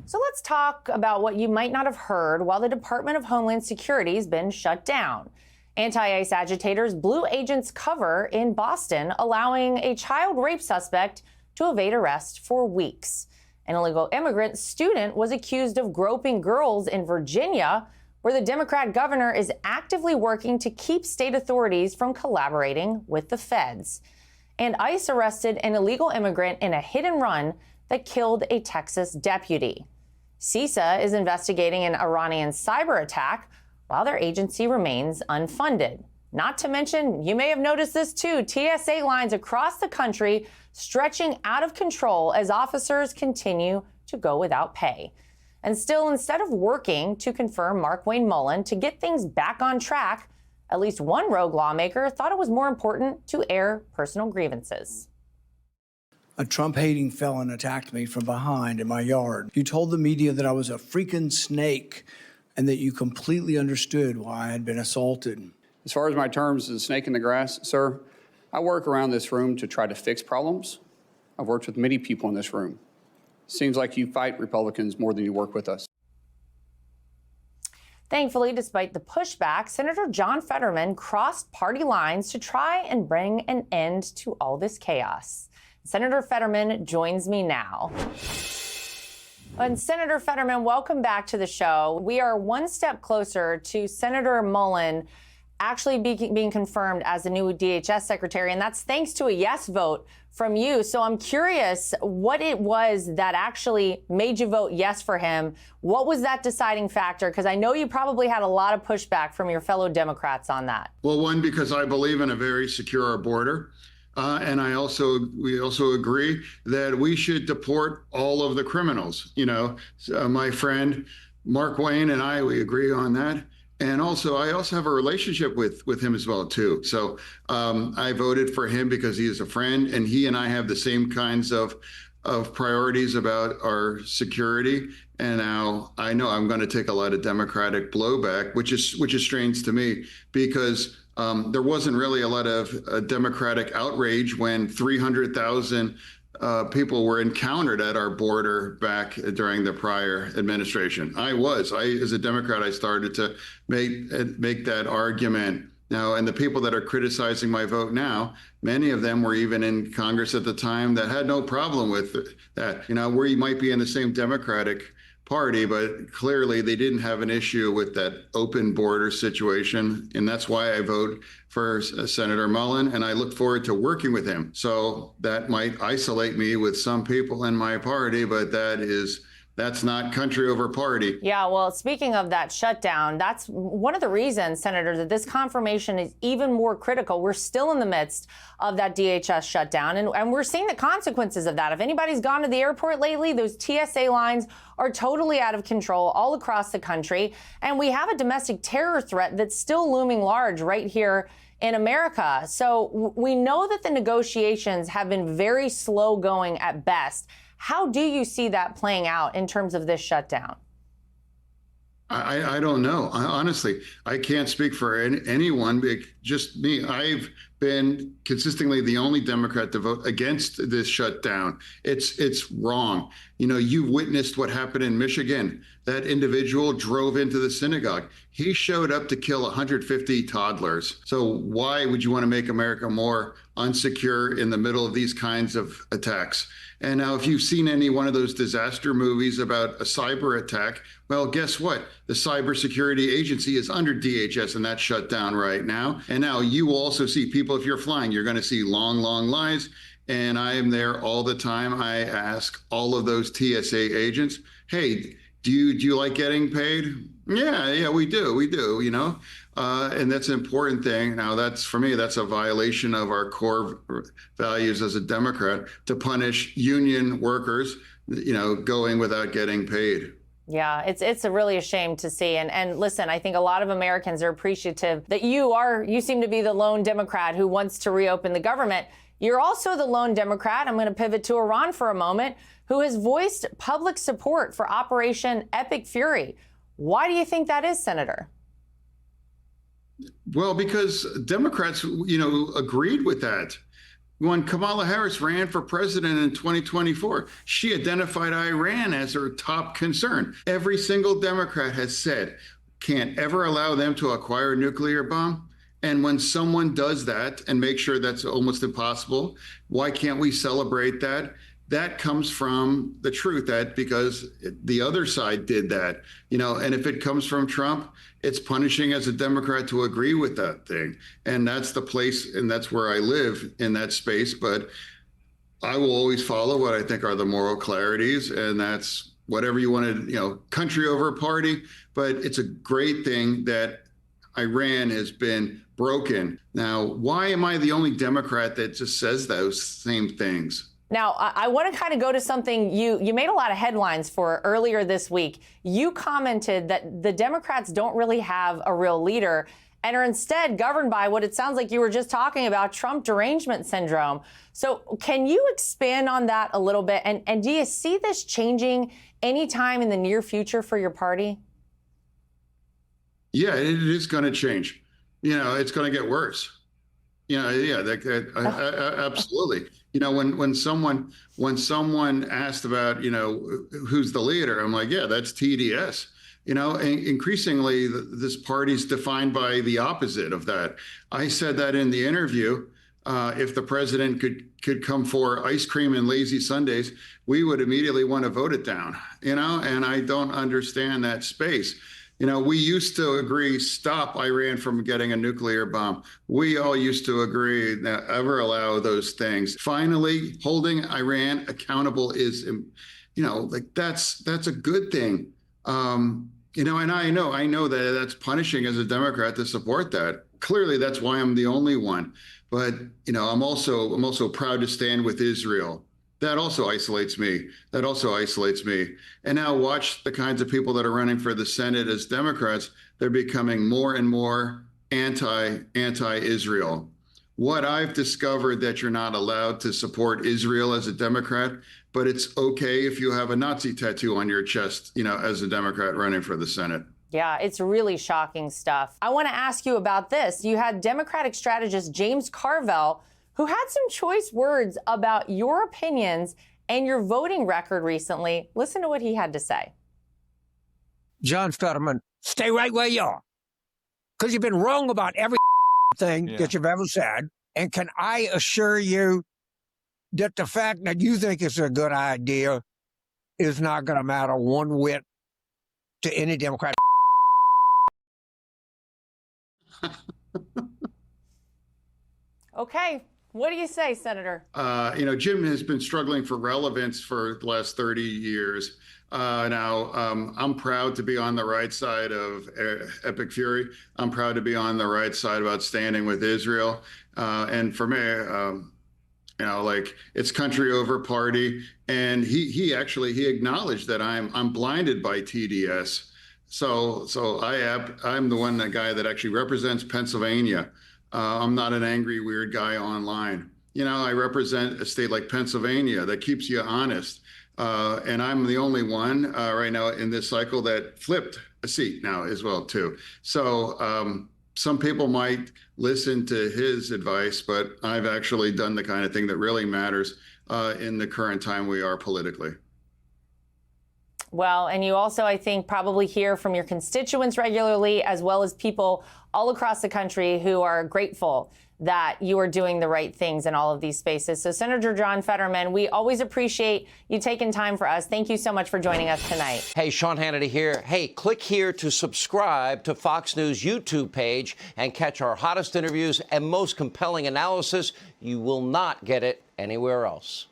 So let's talk about what you might not have heard while the Department of Homeland Security has been shut down. Anti-ICE agitators blew agents' cover in Boston, allowing a child rape suspect to evade arrest for weeks. An illegal immigrant student was accused of groping girls in Virginia, where the Democrat governor is actively working to keep state authorities from collaborating with the feds. And ICE arrested an illegal immigrant in a hit and run that killed a Texas deputy. CISA is investigating an Iranian cyber attack while their agency remains unfunded. Not to mention, you may have noticed this too, TSA lines across the country stretching out of control as officers continue to go without pay. And still, instead of working to confirm Markwayne Mullin to get things back on track, at least one rogue lawmaker thought it was more important to air personal grievances. A Trump-hating felon attacked me from behind in my yard. You told the media that I was a freaking snake and that you completely understood why I had been assaulted. As far as my terms as a snake in the grass, sir, I work around this room to try to fix problems. I've worked with many people in this room. Seems like you fight Republicans more than you work with us. Thankfully, despite the pushback, Senator Sen Fetterman crossed party lines to try and bring an end to all this chaos. Senator Fetterman joins me now. And Senator Fetterman, welcome back to the show. We are one step closer to Senator Mullin actually being confirmed as the new DHS secretary, and that's thanks to a yes vote from you. So I'm curious what it was that actually made you vote yes for him. What was that deciding factor? Because I know you probably had a lot of pushback from your fellow Democrats on that. Well, one, because I believe in a very secure border. And we also agree that we should deport all of the criminals. You know, my friend Markwayne and I, we agree on that. And also, I also have a relationship with him as well, too. So I voted for him because he is a friend, and he and I have the same kinds of priorities about our security. And now I know I'm going to take a lot of Democratic blowback, which is strange to me, because there wasn't really a lot of Democratic outrage when 300,000 people were encountered at our border back during the prior administration. As a Democrat, I started to make that argument. Now, and the people that are criticizing my vote now, many of them were even in Congress at the time that had no problem with that. You know, we might be in the same Democratic Party, but clearly they didn't have an issue with that open border situation. And that's why I vote for Senator Mullin, and I look forward to working with him. So that might isolate me with some people in my party, but that's not country over party. Yeah, well, speaking of that shutdown, that's one of the reasons, Senator, that this confirmation is even more critical. We're still in the midst of that DHS shutdown, and we're seeing the consequences of that. If anybody's gone to the airport lately, those TSA lines are totally out of control all across the country. And we have a domestic terror threat that's still looming large right here in America. So we know that the negotiations have been very slow going at best. How do you see that playing out in terms of this shutdown? I don't know. Honestly, I can't speak for anyone, just me. I've been consistently the only Democrat to vote against this shutdown. It's wrong. You know, you witnessed what happened in Michigan. That individual drove into the synagogue. He showed up to kill 150 toddlers. So why would you want to make America more unsecure in the middle of these kinds of attacks? And now, if you've seen any one of those disaster movies about a cyber attack, well, guess what? The cybersecurity agency is under DHS, and that's shut down right now. And now you will also see people, if you're flying, you're going to see long, long lines. And I am there all the time. I ask all of those TSA agents, hey, do you like getting paid? Yeah, we do, you know. And that's an important thing. Now, for me, that's a violation of our core values as a Democrat to punish union workers, you know, going without getting paid. Yeah, it's really a shame to see. And listen, I think a lot of Americans are appreciative that you seem to be the lone Democrat who wants to reopen the government. You're also the lone Democrat, I'm going to pivot to Iran for a moment, who has voiced public support for Operation Epic Fury. Why do you think that is, Senator? Well, because Democrats, you know, agreed with that. When Kamala Harris ran for president in 2024, she identified Iran as her top concern. Every single Democrat has said, can't ever allow them to acquire a nuclear bomb. And when someone does that and make sure that's almost impossible, why can't we celebrate that? That comes from the truth, that because the other side did that, and if it comes from Trump, it's punishing as a Democrat to agree with that thing. And that's the place, and that's where I live, in that space. But I will always follow what I think are the moral clarities, and that's whatever you want to, country over party. But it's a great thing that Iran has been broken. Now, why am I the only Democrat that just says those same things? Now, I want to kind of go to something you made a lot of headlines for earlier this week. You commented that the Democrats don't really have a real leader and are instead governed by what it sounds like you were just talking about, Trump derangement syndrome. So can you expand on that a little bit? And do you see this changing anytime in the near future for your party? Yeah, it is going to change. It's going to get worse. Absolutely. When someone asked about, who's the leader, I'm like, yeah, that's TDS. Increasingly, this party's defined by the opposite of that. I said that in the interview. If the president could come for ice cream and lazy Sundays, we would immediately want to vote it down. And I don't understand that space. We used to agree, stop Iran from getting a nuclear bomb. We all used to agree, never allow those things. Finally, holding Iran accountable is, that's a good thing. And I know that that's punishing as a Democrat to support that. Clearly, that's why I'm the only one. But, I'm also proud to stand with Israel. That also isolates me. And now watch the kinds of people that are running for the Senate as Democrats. They're becoming more and more anti-Israel. What I've discovered that you're not allowed to support Israel as a Democrat, but it's okay if you have a Nazi tattoo on your chest, as a Democrat running for the Senate. Yeah, it's really shocking stuff. I want to ask you about this. You had Democratic strategist James Carville, who had some choice words about your opinions and your voting record recently. Listen to what he had to say. Sen Fetterman, stay right where you are, because you've been wrong about every thing that you've ever said. And can I assure you that the fact that you think it's a good idea is not going to matter one whit to any Democrat. Okay. What do you say, Senator? Jim has been struggling for relevance for the last 30 years. Now, I'm proud to be on the right side of Epic Fury. I'm proud to be on the right side about standing with Israel. And for me, it's country over party. And he acknowledged that I'm blinded by TDS. So I'm the guy that actually represents Pennsylvania. I'm not an angry, weird guy online. I represent a state like Pennsylvania that keeps you honest. And I'm the only one right now in this cycle that flipped a seat now as well, too. So some people might listen to his advice, but I've actually done the kind of thing that really matters in the current time we are politically. Well, and you also, I think, probably hear from your constituents regularly, as well as people all across the country who are grateful that you are doing the right things in all of these spaces. So, Senator John Fetterman, we always appreciate you taking time for us. Thank you so much for joining us tonight. Hey, Sean Hannity here. Hey, click here to subscribe to Fox News YouTube page and catch our hottest interviews and most compelling analysis. You will not get it anywhere else.